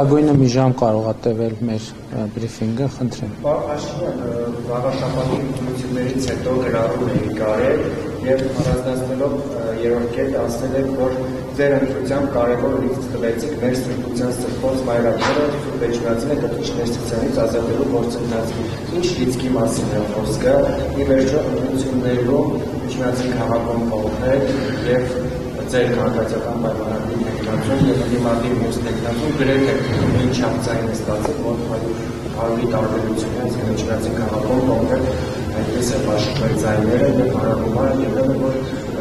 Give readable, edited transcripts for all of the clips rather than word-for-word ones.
Գույնը մի ժամ կարող է տևել մեր բրիֆինգը, խնդրեմ։ Վաղաշաբաթի ընդունություններից հետո գրառում էի կարել եւ առանձնացնելով երրորդ կետը ասել եք, որ ձեր ընտրությամբ կարևոր լիցք տվեցիք մեր սրբության սրբոց մայրաքորը Սուրբ Էջմիածին կտրիչ ներսիսյանից ազատելու գործընթացի։ Ինչ լիցքի մասին է խոսքը, ի վերջո ընդունություններում Էջմիածին քաղաքում կողմել եւ ձեր քաղաքացիական պայմանագրի ներկայացում եւ դիմադի մյուս ներկայացում գրեթե նույն չափսային է ստացել, որ հարավի տարբերությունից Էջմիածին քաղաքում կողմել այդպես է բաշխվել ձայները եւ հարավումարը եղել է, որ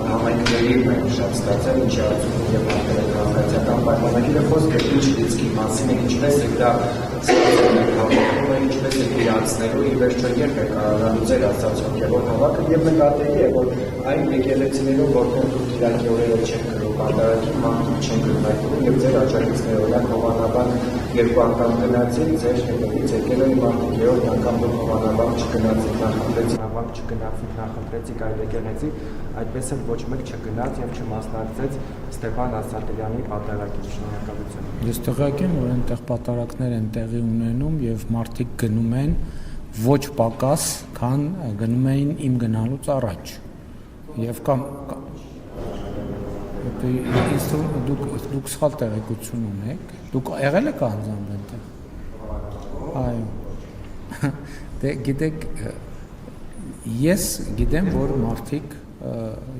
համայնքների շատ ստացել, ինչի արդյունքում եւ քաղաքացիական պայմանագիրը խոսքը ինչ լիցքի մասին է, ինչպես է դա ստացել է հավաքում է, ինչպես է իրացնելու, ի վերջո երբ է կարողանալու ձեր ասած հոգեվոր հավաքը եւ նկատելի է, որ այն եկեղեցիներում, որտեղ դուք Կիրակի օրերը չեք գրում պատարագի, մարդիկ չեն գրում եւ ձեր աջակիցները օրինակ հովանաբար երկու անգամ գնացին, ձեր հետևից եկել են մարդիկ երրորդ անգամ դուք հովանաբար չգնացիք այլ եկեղեցի, այդպես էլ ոչ մեկ չգնաց եւ չմասնակցեց Ստեփան Ասատրյանի պատարագին։ Շնորհակալություն։ Ես տեղյակ եմ, որ այնտեղ պատարակներ են տեղի ունենում եւ մարդիկ գնում են ոչ պակաս, քան գնում էին իմ գնալուց առաջ։ Եվ կամ դուք սխալ տեղեկություն ունեք, դուք եղել եք անձամբ այնտեղ։ Այո։ Դե գիտեք, ես գիտեմ, որ մարդիկ,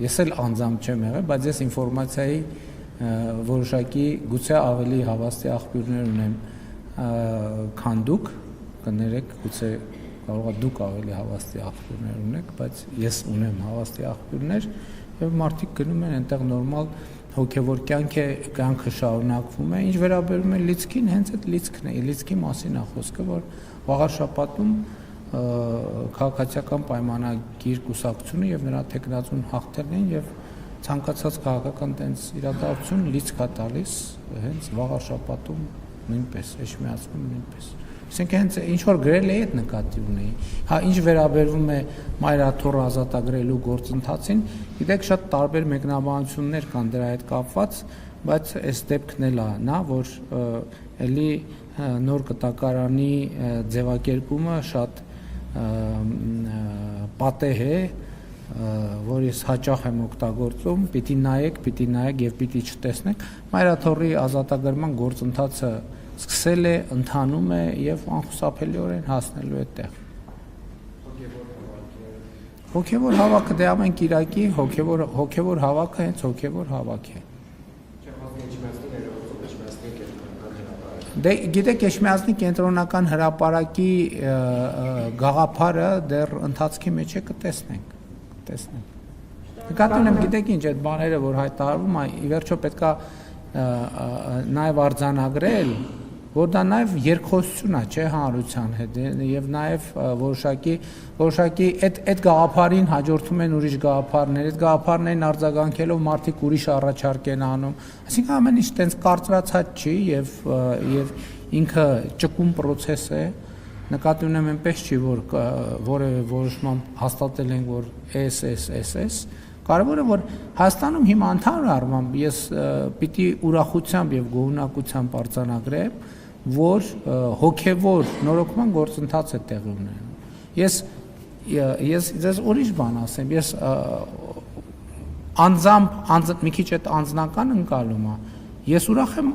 ես էլ անձամբ չեմ եղել, բայց ես ինֆորմացիայի որոշակի գուցե ավելի հավաստի աղբյուրներ ունեմ, քան դուք, կներեք, գուցե կարող է դուք ավելի հավաստի աղբյուրներ ունեք, բայց ես ունեմ հավաստի աղբյուրներ եւ մարդիկ գնում են այնտեղ նորմալ հոգեվոր կյանքը շարունակվում է, ինչ վերաբերում է լիցքին, հենց այդ լիցքն է, լիցքի մասին է խոսքը, որ վաղար շաբաթում քաղաքացիական պայմանագիր կուսակցությունը եւ նրա տեխնացուն հաղթել են եւ ցանկացած քաղաքական տենց իրադարձություն լիցք է տալիս հենց վաղար շաբաթում նույնպես Էջմիածնում նույնպես։ Այսինքն հենց ինչ որ գրել էի այդ նկատի ունեի։ Հա ինչ վերաբերվում է մայրաթոռը ազատագրելու գործընթացին, գիտեք շատ տարբեր մեկնաբանություններ կան դրա հետ կապված, բայց այս դեպքն էլ է նա, որ էլի նոր կտակարանի ձևակերպումը շատ պատեհ է, որ ես հաճախ եմ օգտագործում, պիտի նայեք եւ պիտի չտեսնեք, մայրաթոռի ազատագրման գործընթացը սկսել է, ընթանում է եւ անխուսափելիորեն հասնելու է տեղ։ Հոգեվոր հավաքը դե ամեն Կիրակի հոգեվոր հավաքը հենց հոգեվոր հավաք է։ Դե գիտեք, Էջմիածնի կենտրոնական հրապարակի գաղափարը դեռ ընթացքի մեջ է, կտեսնենք։ Նկատի ունեմ, գիտեք ինչ, այդ բաները, որ հայտարարվում է, ի վերջո պետքա նաեւ արձանագրել, որ դա նաեւ երկխոսություն է, չէ, հանրության հետ, եւ նաեւ որոշակի այդ գաղափարին հաջորդում են ուրիշ գաղափարներ, այդ գաղափարներին արձագանքելով մարդիկ ուրիշ առաջարկ են անում, այսինքն ամեն ինչ տենց կարծրացած չի եւ ինքը ճկուն process է, նկատի ունեմ այնպես չի, որ որևէ որոշմամբ հաստատել ենք, որ SS կարևորը որ Հայաստանում հիմա ընդհանուր առմամբ ես պիտի ուրախությամբ եւ գոհունակությամբ արձանագրեմ, որ հոգեվոր նորոգման գործընթաց է տեղի ունենում։ Ես ուրիշ բան ասեմ, ես անձամբ մի քիչ այդ անձնական ընկալում է։ Ես ուրախ եմ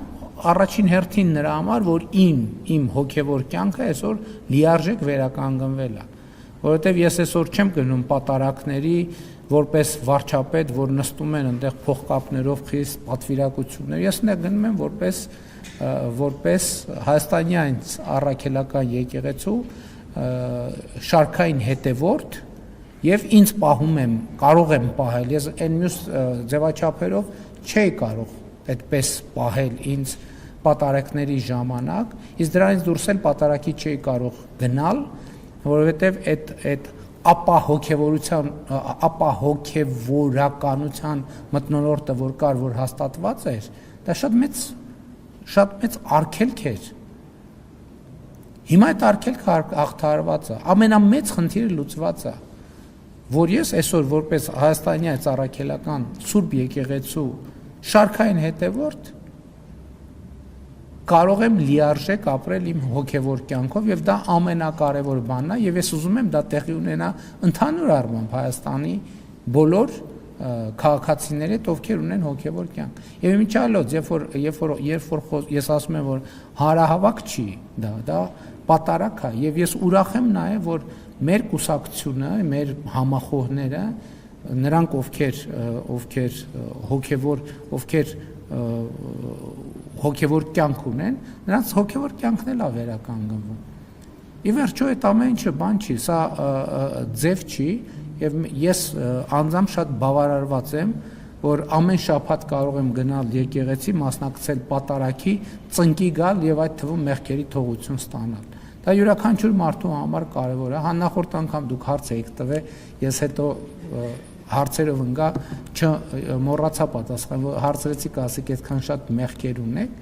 առաջին հերթին նրա համար, որ իմ հոգեվոր կյանքը այսօր լիարժեք վերականգնվել է, որովհետեւ ես այսօր չեմ գնում պատարակների որպես վարչապետ, որ նստում են այնտեղ փողկապներով խիստ պատվիրակություններ, ես նա գնում եմ որպես հայաստանյան առաքելական եկեղեցու շարքային հետևորդ եւ ինձ պահում եմ, կարող եմ պահել, ես այն մյուս ձևաչափերով չէի կարող այդպես պահել ինձ պատարակների ժամանակ, իսկ դրանից դուրս էլ պատարակի չէի կարող գնալ, որովհետեւ այդ ապա հոգեվորականության մթնոլորտը, որ կար, որ հաստատված էր, դա շատ մեծ արգելք էր։ Հիմա այդ արգելքը հաղթահարված է, ամենամեծ խնդիրը լուծված է, որ ես այսօր որպես հայաստանյա ծառայելական Սուրբ եկեղեցու շարքային հետևորդ կարող եմ լիարժեք ապրել իմ հոգևոր կյանքով եւ դա ամենակարևոր բանն է եւ ես ուզում եմ դա տեղի ունենա ընդհանուր առմամբ Հայաստանի բոլոր քաղաքացիների հետ, ովքեր ունեն հոգևոր կյանք։ Եվ իմիջիալոց, երբ որ ես ասում եմ, որ հարահավաք չի, դա պատարակ է, եւ ես ուրախ եմ նաեւ, որ մեր կուսակցությունը, մեր համախոհները, նրանք ովքեր հոգևոր կյանք ունեն, նրանց հոգևոր կյանքն էլ է վերականգնվում։ Ի վերջո այդ ամեն ինչը բան չի, սա ձև չի, եւ ես անձամբ շատ բավարարված եմ, որ ամեն շաբաթ կարող եմ գնալ եկեղեցի, մասնակցել պատարակի, ծնկի գալ եւ այդ թվում մեղքերի թողություն ստանալ։ Դա յուրաքանչյուր մարդու համար կարևոր է։ Նախորդ անգամ դուք հարց եք տվել, ես հետո հարցերով ընկա, մոռացա պատասխանել, հարցրեցիք, ասեք, այդքան շատ մեղքեր ունեք,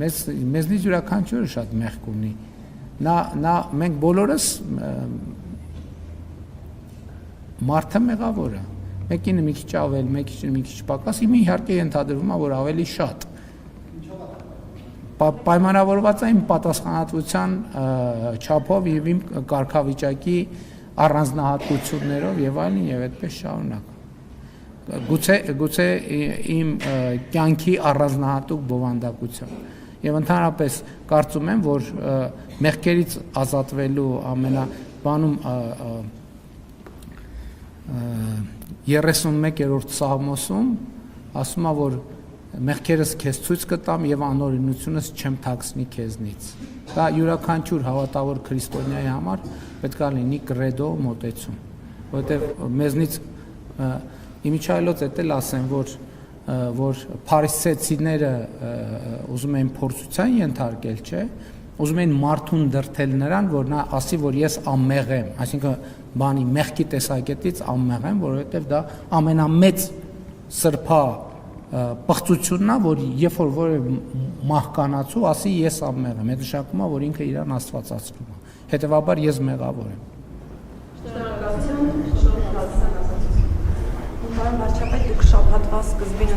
մեզնից յուրաքանչյուրը շատ մեղք ունի։ Մենք բոլորս մարդը մեղավոր է։ Մեկինը մի քիչ ավել, մեկինը մի քիչ պակաս, իմ իհարկե ենթադրվում է, որ ավելի շատ։ Պայմանավորված է իմ պատասխանատվության չափով եւ իմ կարգավիճակի առանձնահատկություններով եւ այլն եւ այդպես շարունակ։ Գուցե իմ կյանքի առանձնահատուկ բովանդակությամբ։ Եվ ընդհանրապես կարծում եմ, որ մեղքերից ազատվելու ամենաբանում 31-րդ Սաղմոսում ասում է, որ մեղքերս քեզ ցույց կտամ եւ անօրինությունս չեմ թաքցնի քեզնից։ Դա յուրաքանչյուր հավատավոր քրիստոնյայի համար պետք է լինի կրեդո մոտեցում, որովհետեւ մեզնից իմիջիալոց էլ ասեմ, որ փարիսեցիները ուզում են փորձության ենթարկել, չէ, ուզում են մարդուն դրթել նրան, որ նա ասի, որ ես անմեղ եմ, այսինքն մեղքի տեսակետից անմեղ եմ, որովհետեւ դա ամենամեծ սրբա պղծությունն է, որ երբ որ որևէ մահկանացու ասի ես անմեղ եմ, այդ նշանակում է, որ ինքը իրան աստվածացնում է։ Հետևաբար ես մեղավոր եմ։ Շնորհակալություն, շնորհակալություն։ Պարոն վարչապետ, դուք շաբաթվա սկզբին